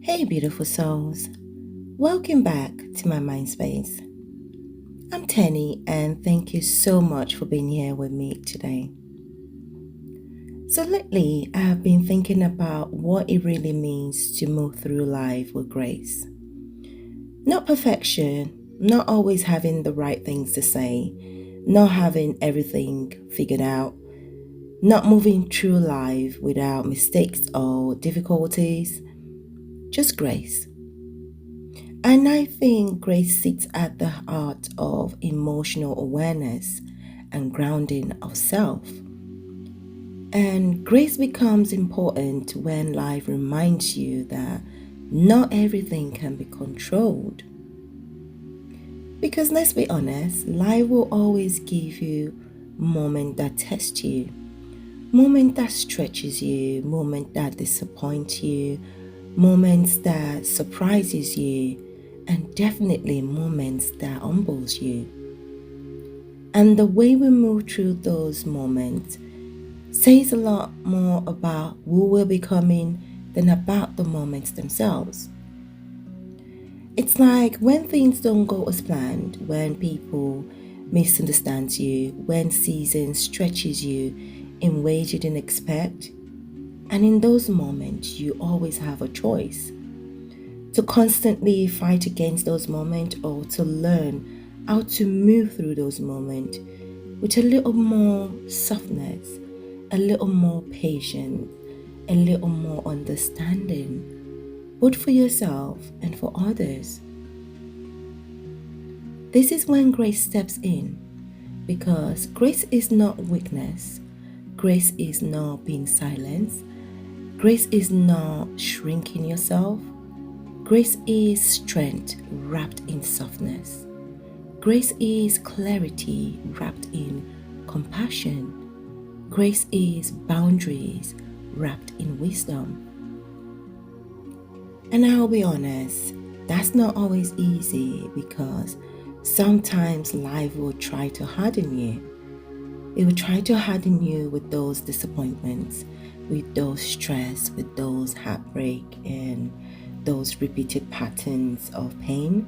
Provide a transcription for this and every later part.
Hey, beautiful souls. Welcome back to my mind space. I'm Tenny, and thank you so much for being here with me today. So, lately, I have been thinking about what it really means to move through life with grace. Not perfection, not always having the right things to say, not having everything figured out, not moving through life without mistakes or difficulties, just grace. And I think grace sits at the heart of emotional awareness and grounding of self. And grace becomes important when life reminds you that not everything can be controlled. Because let's be honest, life will always give you moments that test you, moment that stretches you, moment that disappoints you, moments that surprises you, and definitely moments that humbles you. And the way we move through those moments says a lot more about who we're becoming than about the moments themselves. It's like when things don't go as planned, when people misunderstand you, when season stretches you in ways you didn't expect. And in those moments, you always have a choice to constantly fight against those moments or to learn how to move through those moments with a little more softness, a little more patience, a little more understanding, both for yourself and for others. This is when grace steps in, because grace is not weakness, grace is not being silenced, grace is not shrinking yourself. Grace is strength wrapped in softness. Grace is clarity wrapped in compassion. Grace is boundaries wrapped in wisdom. And I'll be honest, that's not always easy because sometimes life will try to harden you. It will try to harden you with those disappointments, with those stress, with those heartbreak, and those repeated patterns of pain,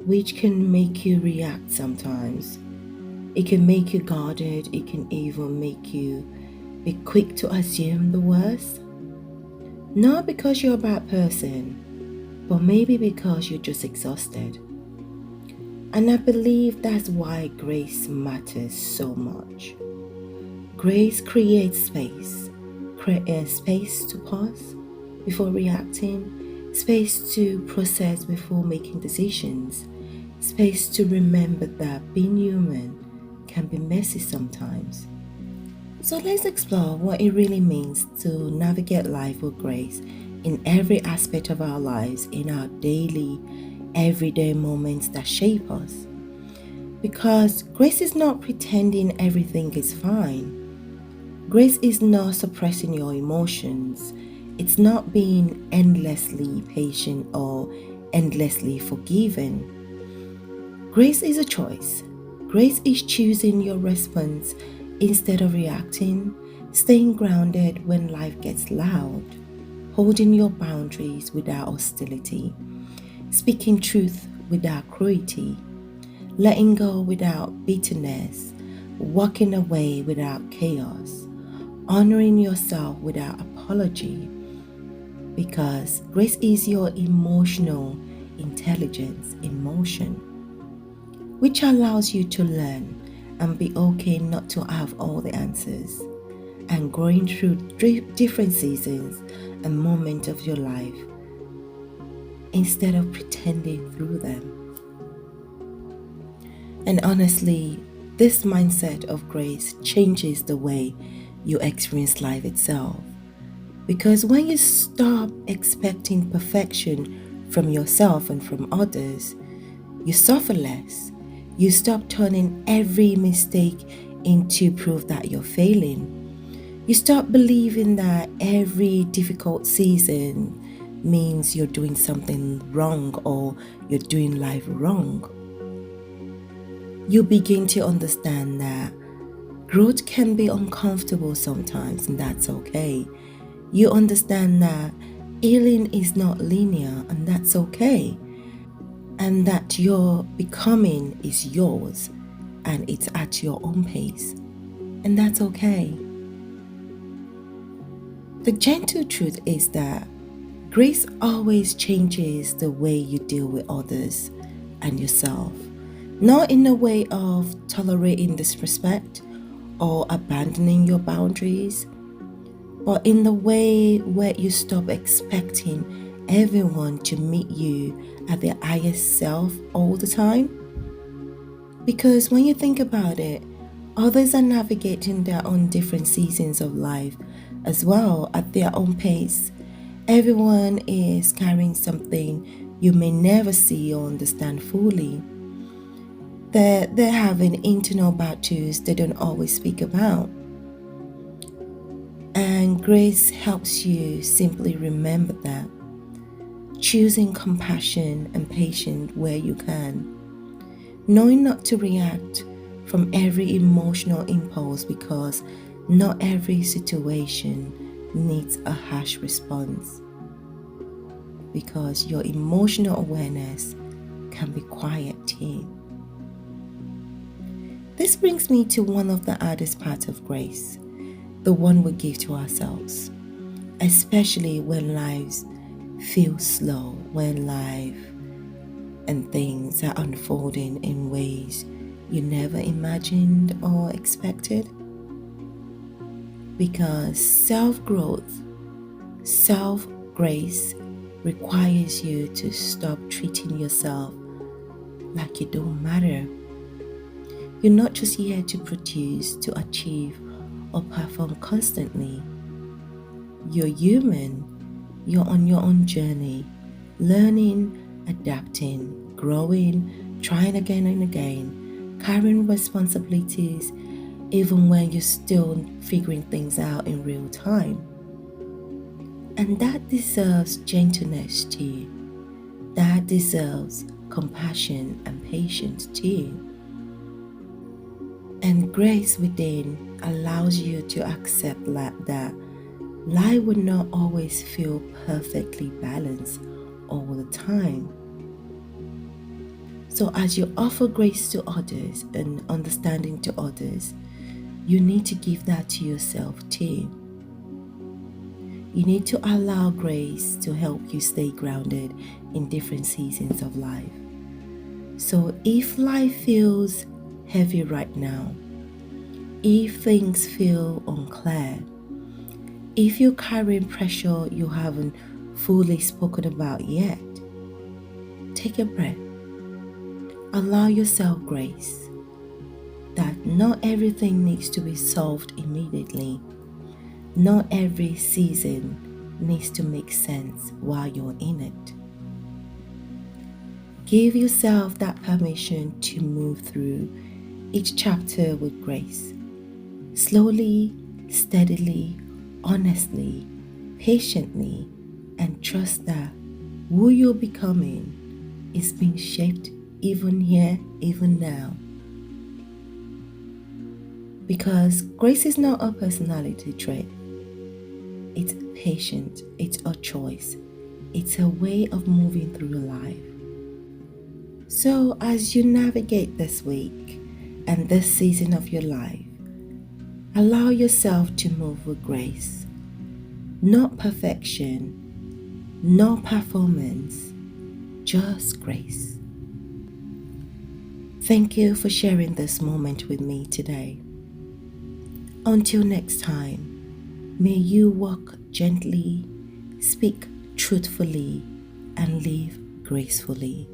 which can make you react sometimes. It can make you guarded, it can even make you be quick to assume the worst. Not because you're a bad person, but maybe because you're just exhausted. And I believe that's why grace matters so much. Grace creates space, creates space to pause before reacting, space to process before making decisions, space to remember that being human can be messy sometimes. So let's explore what it really means to navigate life with grace in every aspect of our lives, in our daily, everyday moments that shape us. Because grace is not pretending everything is fine. Grace is not suppressing your emotions. It's not being endlessly patient or endlessly forgiving. Grace is a choice. Grace is choosing your response instead of reacting, staying grounded when life gets loud, holding your boundaries without hostility, speaking truth without cruelty, letting go without bitterness, walking away without chaos, honoring yourself without apology. Because grace is your emotional intelligence in motion, which allows you to learn and be okay not to have all the answers, and growing through different seasons and moments of your life instead of pretending through them. And honestly, this mindset of grace changes the way you experience life itself. Because when you stop expecting perfection from yourself and from others, you suffer less. You stop turning every mistake into proof that you're failing. You stop believing that every difficult season means you're doing something wrong or you're doing life wrong. You begin to understand that growth can be uncomfortable sometimes, and that's okay. You understand that Healing is not linear, and that's okay. And that your becoming is yours and it's at your own pace, and that's okay. The gentle truth is that grace always changes the way you deal with others and yourself, not in a way of tolerating disrespect or abandoning your boundaries, but in the way where you stop expecting everyone to meet you at their highest self all the time. Because when you think about it, others are navigating their own different seasons of life as well at their own pace. Everyone is carrying something you may never see or understand fully. They're having internal battles they don't always speak about. And grace helps you simply remember that, choosing compassion and patience where you can, knowing not to react from every emotional impulse because not every situation needs a harsh response, because your emotional awareness can be quiet too. This brings me to one of the hardest parts of grace, the one we give to ourselves, especially when lives feel slow, when life and things are unfolding in ways you never imagined or expected. Because self-growth, self-grace requires you to stop treating yourself like you don't matter. You're not just here to produce, to achieve, or perform constantly. You're human. You're on your own journey, learning, adapting, growing, trying again and again, carrying responsibilities even when you're still figuring things out in real time. And that deserves gentleness too. That deserves compassion and patience too. And grace within allows you to accept that life will not always feel perfectly balanced all the time. So as you offer grace to others and understanding to others, you need to give that to yourself too. You need to allow grace to help you stay grounded in different seasons of life. So if life feels heavy right now, if things feel unclear, if you're carrying pressure you haven't fully spoken about yet, take a breath. Allow yourself grace, that not everything needs to be solved immediately. Not every season needs to make sense while you're in it. Give yourself that permission to move through each chapter with grace. Slowly, steadily, honestly, patiently, and trust that who you're becoming is being shaped even here, even now. Because grace is not a personality trait. It's patient, it's a choice, it's a way of moving through life. So as you navigate this week and this season of your life, allow yourself to move with grace. Not perfection, not performance, just grace. Thank you for sharing this moment with me today. Until next time, may you walk gently, speak truthfully, and live gracefully.